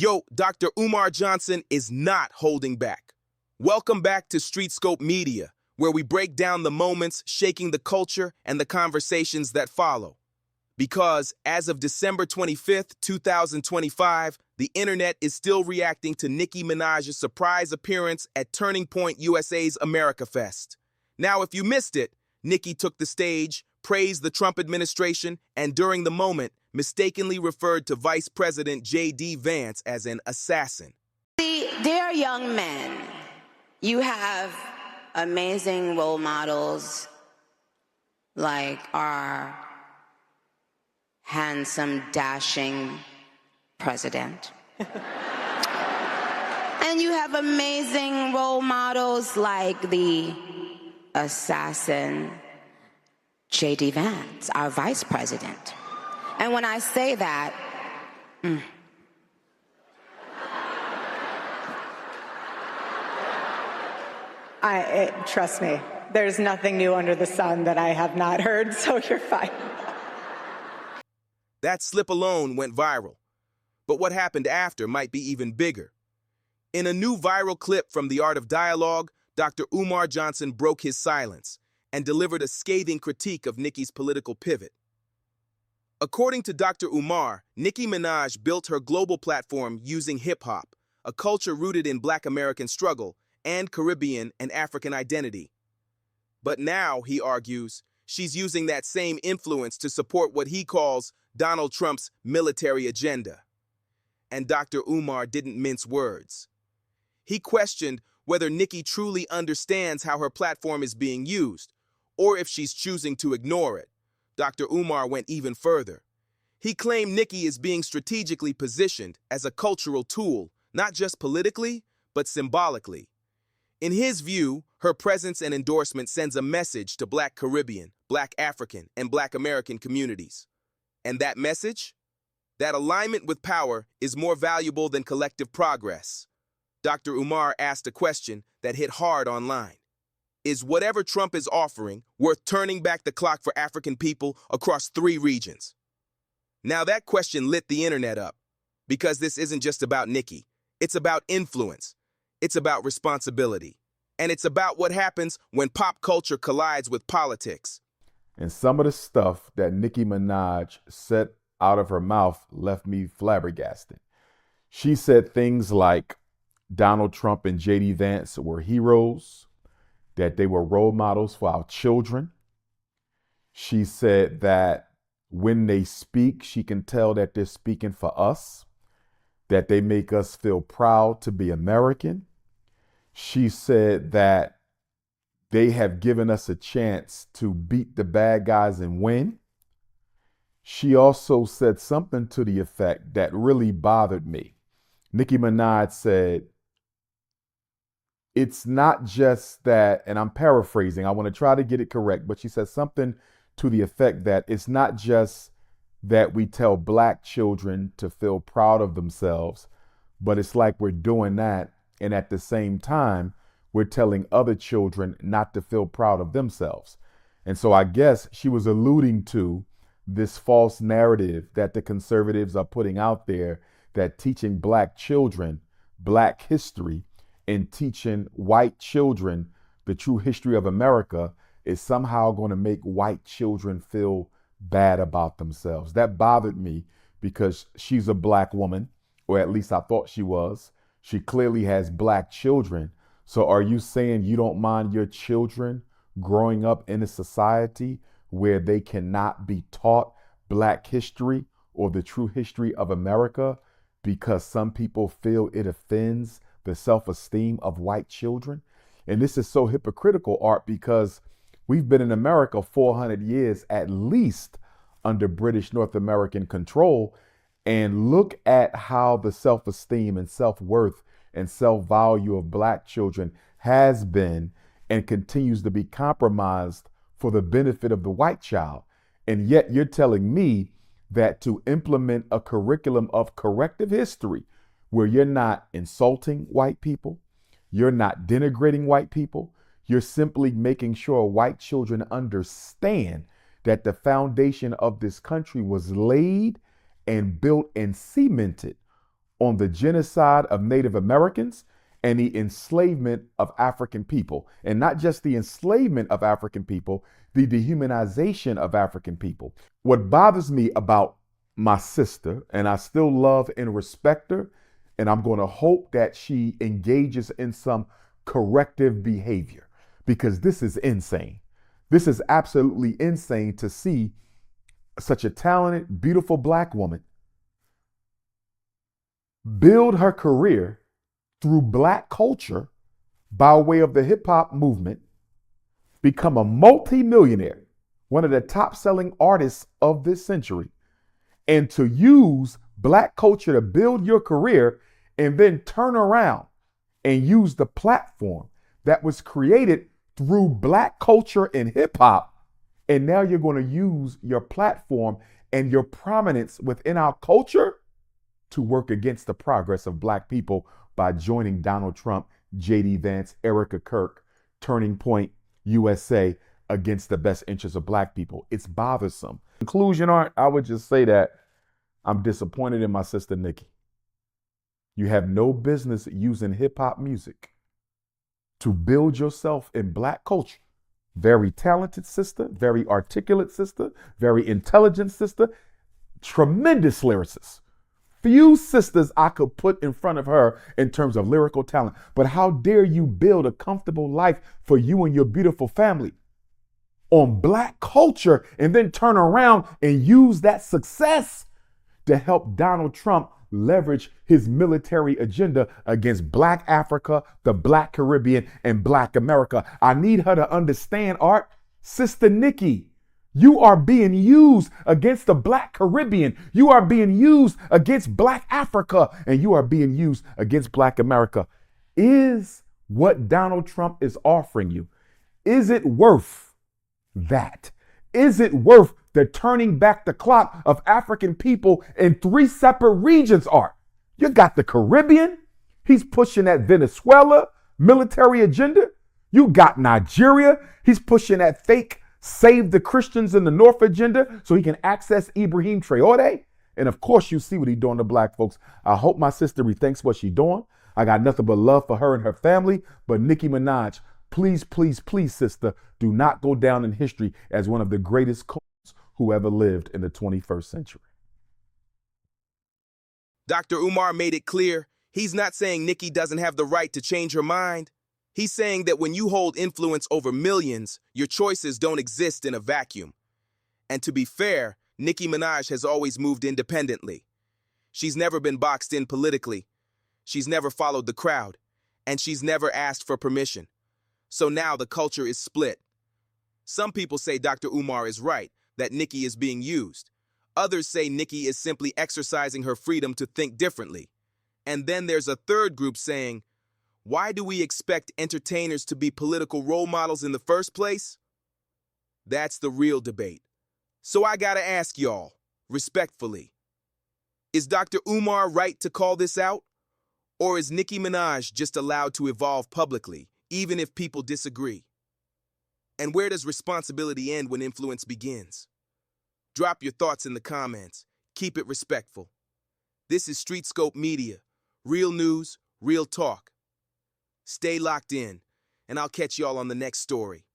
Yo, Dr. Umar Johnson is not holding back. Welcome back to StreetScope Media, where we break down the moments shaking the culture and the conversations that follow. Because as of December 25th, 2025, the internet is still reacting to Nicki Minaj's surprise appearance at Turning Point USA's AmericaFest. Now, if you missed it, Nicki took the stage, praised the Trump administration, and during the moment, mistakenly referred to Vice President JD Vance as an assassin. See, dear young men, you have amazing role models like our handsome, dashing president. And you have amazing role models like the assassin JD Vance, our vice president. And when I say that, trust me, there's nothing new under the sun that I have not heard, so you're fine. That slip alone went viral. But what happened after might be even bigger. In a new viral clip from The Art of Dialogue, Dr. Umar Johnson broke his silence and delivered a scathing critique of Nicki's political pivot. According to Dr. Umar, Nicki Minaj built her global platform using hip-hop, a culture rooted in Black American struggle and Caribbean and African identity. But now, he argues, she's using that same influence to support what he calls Donald Trump's military agenda. And Dr. Umar didn't mince words. He questioned whether Nicki truly understands how her platform is being used, or if she's choosing to ignore it. Dr. Umar went even further. He claimed Nicki is being strategically positioned as a cultural tool, not just politically, but symbolically. In his view, her presence and endorsement sends a message to Black Caribbean, Black African, and Black American communities. And that message? That alignment with power is more valuable than collective progress. Dr. Umar asked a question that hit hard online. Is whatever Trump is offering worth turning back the clock for African people across 3 regions? Now that question lit the internet up, because this isn't just about Nicki. It's about influence. It's about responsibility. And it's about what happens when pop culture collides with politics. And some of the stuff that Nicki Minaj said out of her mouth left me flabbergasted. She said things like Donald Trump and JD Vance were heroes, that they were role models for our children. She said that when they speak, she can tell that they're speaking for us, that they make us feel proud to be American. She said that they have given us a chance to beat the bad guys and win. She also said something to the effect that really bothered me. Nicki Minaj said, it's not just that, and I'm paraphrasing, I want to try to get it correct, but she said something to the effect that it's not just that we tell Black children to feel proud of themselves, but it's like we're doing that, and at the same time, we're telling other children not to feel proud of themselves. And so I guess she was alluding to this false narrative that the conservatives are putting out there, that teaching Black children Black history and teaching white children the true history of America is somehow going to make white children feel bad about themselves. That bothered me because she's a Black woman, or at least I thought she was. She clearly has Black children. So are you saying you don't mind your children growing up in a society where they cannot be taught Black history or the true history of America because some people feel it offends the self-esteem of white children? And this is so hypocritical, Art, because we've been in America 400 years at least under British North American control. And look at how the self-esteem and self-worth and self-value of Black children has been and continues to be compromised for the benefit of the white child. And yet you're telling me that to implement a curriculum of corrective history where you're not insulting white people, you're not denigrating white people, you're simply making sure white children understand that the foundation of this country was laid and built and cemented on the genocide of Native Americans and the enslavement of African people. And not just the enslavement of African people, the dehumanization of African people. What bothers me about my sister, and I still love and respect her, and I'm going to hope that she engages in some corrective behavior, because this is insane. This is absolutely insane to see such a talented, beautiful Black woman build her career through Black culture by way of the hip hop movement, become a multi-millionaire, one of the top selling artists of this century, and to use Black culture to build your career and then turn around and use the platform that was created through Black culture and hip hop. And now you're going to use your platform and your prominence within our culture to work against the progress of Black people by joining Donald Trump, JD Vance, Erica Kirk, Turning Point USA against the best interests of Black people. It's bothersome. In conclusion, Art, I would just say that I'm disappointed in my sister Nicki. You have no business using hip hop music to build yourself in Black culture. Very talented sister, very articulate sister, very intelligent sister, tremendous lyricist. Few sisters I could put in front of her in terms of lyrical talent. But how dare you build a comfortable life for you and your beautiful family on Black culture and then turn around and use that success to help Donald Trump leverage his military agenda against Black Africa, the Black Caribbean, and Black America. I need her to understand, Art, Sister Nicki, you are being used against the Black Caribbean. You are being used against Black Africa, and you are being used against Black America. Is what Donald Trump is offering you, is it worth that? Is it worth the turning back the clock of African people in 3 separate regions, Art? You got the Caribbean. He's pushing that Venezuela military agenda. You got Nigeria. He's pushing that fake save the Christians in the North agenda so he can access Ibrahim Traore. And of course, you see what he's doing to Black folks. I hope my sister rethinks what she's doing. I got nothing but love for her and her family. But Nicki Minaj, please, please, please, sister, do not go down in history as one of the greatest who ever lived in the 21st century. Dr. Umar made it clear he's not saying Nicki doesn't have the right to change her mind. He's saying that when you hold influence over millions, your choices don't exist in a vacuum. And to be fair, Nicki Minaj has always moved independently. She's never been boxed in politically. She's never followed the crowd. And she's never asked for permission. So now the culture is split. Some people say Dr. Umar is right, that Nicki is being used. Others say Nicki is simply exercising her freedom to think differently. And then there's a third group saying, why do we expect entertainers to be political role models in the first place? That's the real debate. So I gotta ask y'all, respectfully, is Dr. Umar right to call this out? Or is Nicki Minaj just allowed to evolve publicly, even if people disagree? And where does responsibility end when influence begins? Drop your thoughts in the comments. Keep it respectful. This is StreetScope Media. Real news, real talk. Stay locked in, and I'll catch y'all on the next story.